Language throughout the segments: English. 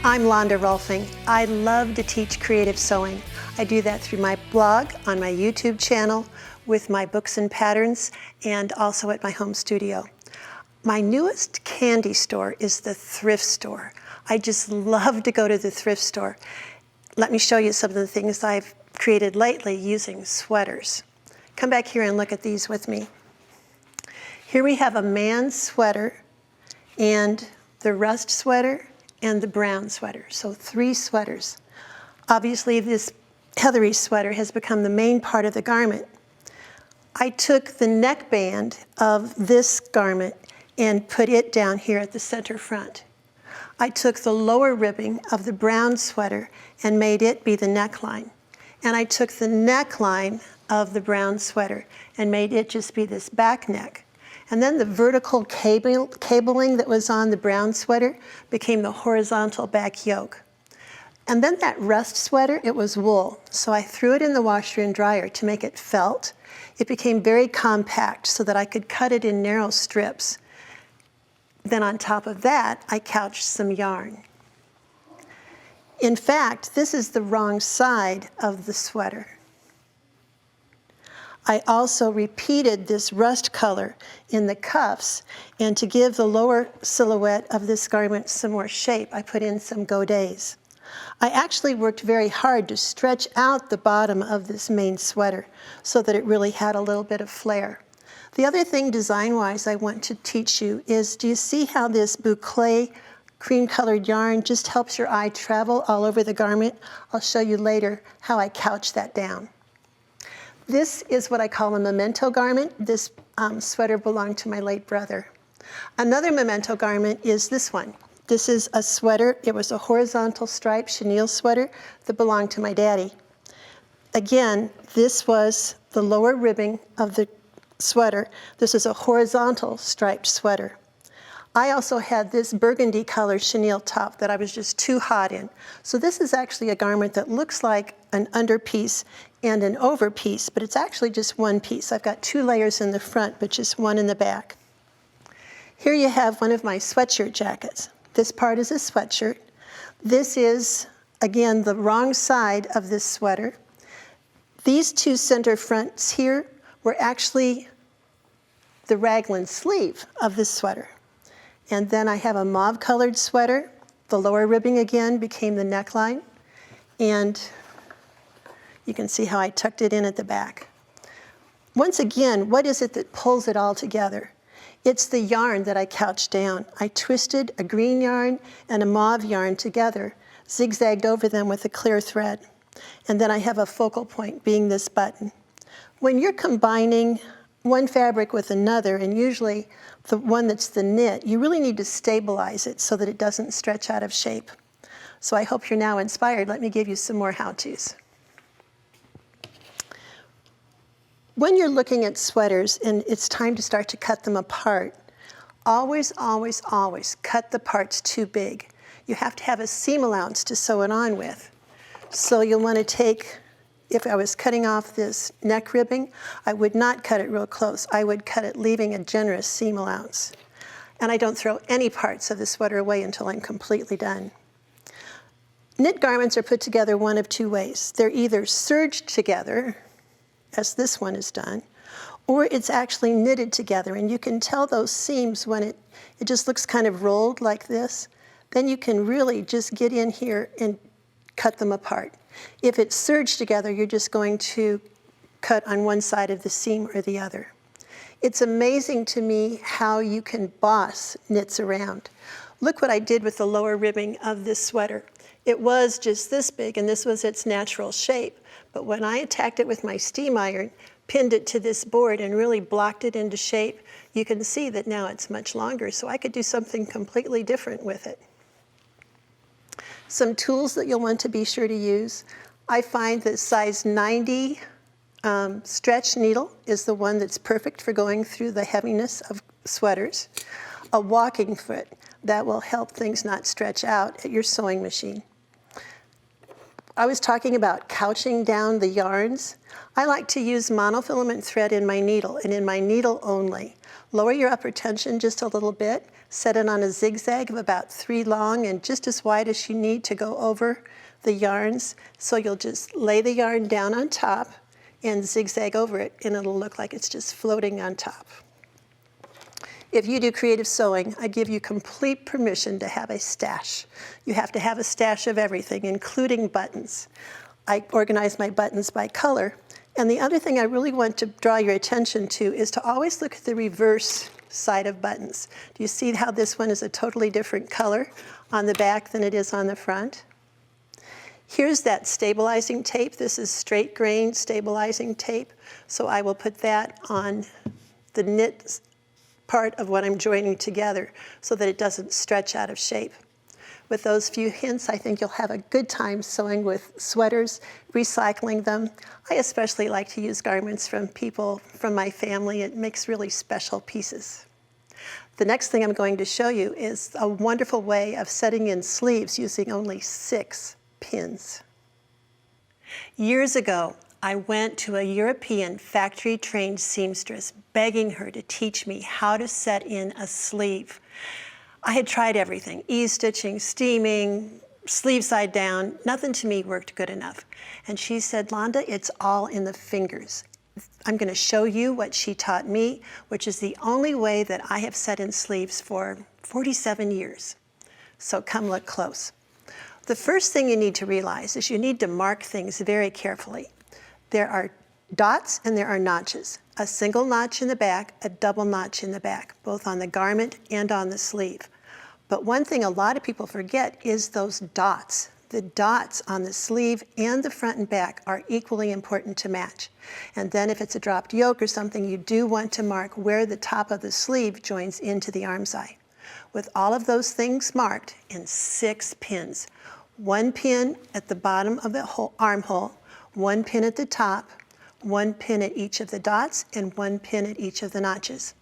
I'm Londa Rolfing. I love to teach creative sewing. I do that through my blog, on my YouTube channel, with my books and patterns, and also at my home studio. My newest candy store is the thrift store. I just love to go to the thrift store. Let me show you some of the things I've created lately using sweaters. Come back here and look at these with me. Here we have a man's sweater and the rust sweater and the brown sweater, so 3 sweaters. Obviously this heathery sweater has become the main part of the garment. I took the neckband of this garment and put it down here at the center front. I took the lower ribbing of the brown sweater and made it be the neckline. And I took the neckline of the brown sweater and made it just be this back neck. And then the vertical cabling that was on the brown sweater became the horizontal back yoke. And then that rust sweater, it was wool. So I threw it in the washer and dryer to make it felt. It became very compact so that I could cut it in narrow strips. Then on top of that, I couched some yarn. In fact, this is the wrong side of the sweater. I also repeated this rust color in the cuffs, and to give the lower silhouette of this garment some more shape, I put in some godets. I actually worked very hard to stretch out the bottom of this main sweater so that it really had a little bit of flare. The other thing design-wise I want to teach you is, do you see how this boucle cream-colored yarn just helps your eye travel all over the garment? I'll show you later how I couch that down. This is what I call a memento garment. This sweater belonged to my late brother. Another memento garment is this one. This is a sweater. It was a horizontal striped chenille sweater that belonged to my daddy. Again, this was the lower ribbing of the sweater. This is a horizontal striped sweater. I also had this burgundy color chenille top that I was just too hot in. So this is actually a garment that looks like an underpiece and an overpiece, but it's actually just one piece. I've got 2 layers in the front, but just one in the back. Here you have one of my sweatshirt jackets. This part is a sweatshirt. This is, again, the wrong side of this sweater. These 2 center fronts here were actually the raglan sleeve of this sweater. And then I have a mauve-colored sweater. The lower ribbing again became the neckline. And you can see how I tucked it in at the back. Once again, what is it that pulls it all together? It's the yarn that I couched down. I twisted a green yarn and a mauve yarn together, zigzagged over them with a clear thread. And then I have a focal point being this button. When you're combining one fabric with another, and usually the one that's the knit, you really need to stabilize it so that it doesn't stretch out of shape. So I hope you're now inspired. Let me give you some more how-tos. When you're looking at sweaters and it's time to start to cut them apart, always, always, always cut the parts too big. You have to have a seam allowance to sew it on with. So you'll want to take, if I was cutting off this neck ribbing, I would not cut it real close. I would cut it leaving a generous seam allowance. And I don't throw any parts of the sweater away until I'm completely done. Knit garments are put together one of 2 ways. They're either serged together, as this one is done, or it's actually knitted together. And you can tell those seams when it just looks kind of rolled like this. Then you can really just get in here and cut them apart. If it's serged together, you're just going to cut on one side of the seam or the other. It's amazing to me how you can boss knits around. Look what I did with the lower ribbing of this sweater. It was just this big, and this was its natural shape. But when I attacked it with my steam iron, pinned it to this board and really blocked it into shape, you can see that now it's much longer, so I could do something completely different with it. Some tools that you'll want to be sure to use. I find that size 90 stretch needle is the one that's perfect for going through the heaviness of sweaters. A walking foot, that will help things not stretch out at your sewing machine. I was talking about couching down the yarns. I like to use monofilament thread in my needle, and in my needle only. Lower your upper tension just a little bit, set it on a zigzag of about 3 long and just as wide as you need to go over the yarns. So you'll just lay the yarn down on top and zigzag over it, and it'll look like it's just floating on top. If you do creative sewing, I give you complete permission to have a stash. You have to have a stash of everything, including buttons. I organize my buttons by color. And the other thing I really want to draw your attention to is to always look at the reverse side of buttons. Do you see how this one is a totally different color on the back than it is on the front? Here's that stabilizing tape. This is straight grain stabilizing tape. So I will put that on the knit part of what I'm joining together so that it doesn't stretch out of shape. With those few hints, I think you'll have a good time sewing with sweaters, recycling them. I especially like to use garments from people from my family. It makes really special pieces. The next thing I'm going to show you is a wonderful way of setting in sleeves using only 6 pins. Years ago, I went to a European factory-trained seamstress begging her to teach me how to set in a sleeve. I had tried everything, ease-stitching, steaming, sleeve side down. Nothing to me worked good enough. And she said, Londa, it's all in the fingers. I'm going to show you what she taught me, which is the only way that I have set in sleeves for 47 years. So come look close. The first thing you need to realize is you need to mark things very carefully. There are dots and there are notches. A single notch in the back, a double notch in the back, both on the garment and on the sleeve. But one thing a lot of people forget is those dots. The dots on the sleeve and the front and back are equally important to match. And then if it's a dropped yoke or something, you do want to mark where the top of the sleeve joins into the armscye. With all of those things marked in 6 pins. 1 pin at the bottom of the armhole, 1 pin at the top, 1 pin at each of the dots, and 1 pin at each of the notches.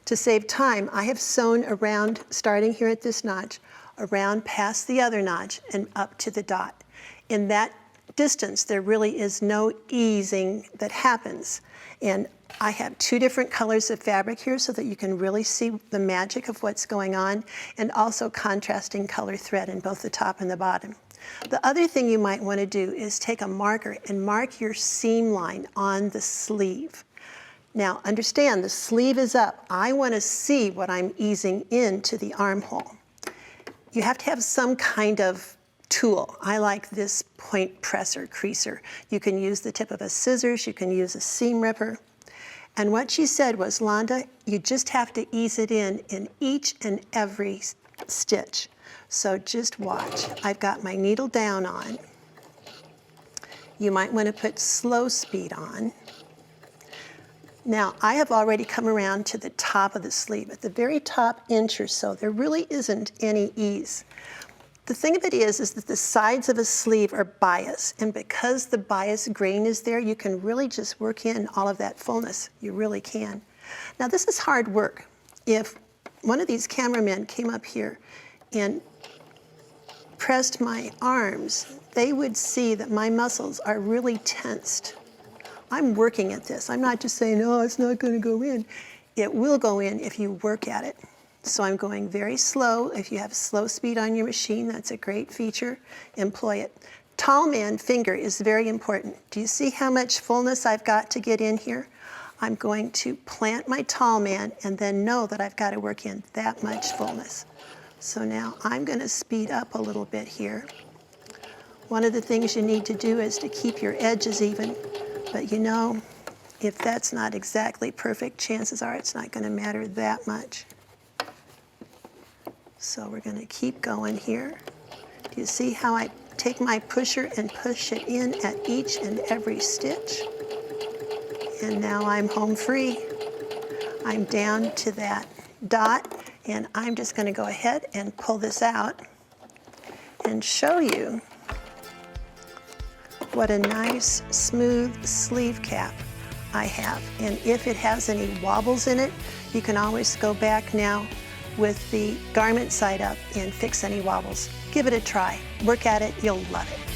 To save time, I have sewn around, starting here at this notch, around past the other notch and up to the dot. In that distance, there really is no easing that happens. And I have 2 different colors of fabric here so that you can really see the magic of what's going on, and also contrasting color thread in both the top and the bottom. The other thing you might want to do is take a marker and mark your seam line on the sleeve. Now understand, the sleeve is up. I want to see what I'm easing into the armhole. You have to have some kind of tool. I like this point presser, creaser. You can use the tip of a scissors, you can use a seam ripper. And what she said was, Londa, you just have to ease it in each and every stitch. So just watch. I've got my needle down on. You might want to put slow speed on. Now, I have already come around to the top of the sleeve. At the very top inch or so, there really isn't any ease. The thing of it is that the sides of a sleeve are bias, and because the bias grain is there, you can really just work in all of that fullness. You really can. Now, this is hard work. If one of these cameramen came up here and pressed my arms, they would see that my muscles are really tensed. I'm working at this. I'm not just saying, oh, it's not going to go in. It will go in if you work at it. So I'm going very slow. If you have slow speed on your machine, that's a great feature. Employ it. Tall man finger is very important. Do you see how much fullness I've got to get in here? I'm going to plant my tall man and then know that I've got to work in that much fullness. So now I'm going to speed up a little bit here. One of the things you need to do is to keep your edges even. But you know, if that's not exactly perfect, chances are it's not going to matter that much. So we're going to keep going here. Do you see how I take my pusher and push it in at each and every stitch? And now I'm home free. I'm down to that dot, and I'm just going to go ahead and pull this out and show you what a nice smooth sleeve cap I have. And if it has any wobbles in it, you can always go back now with the garment side up and fix any wobbles. Give it a try. Work at it, you'll love it.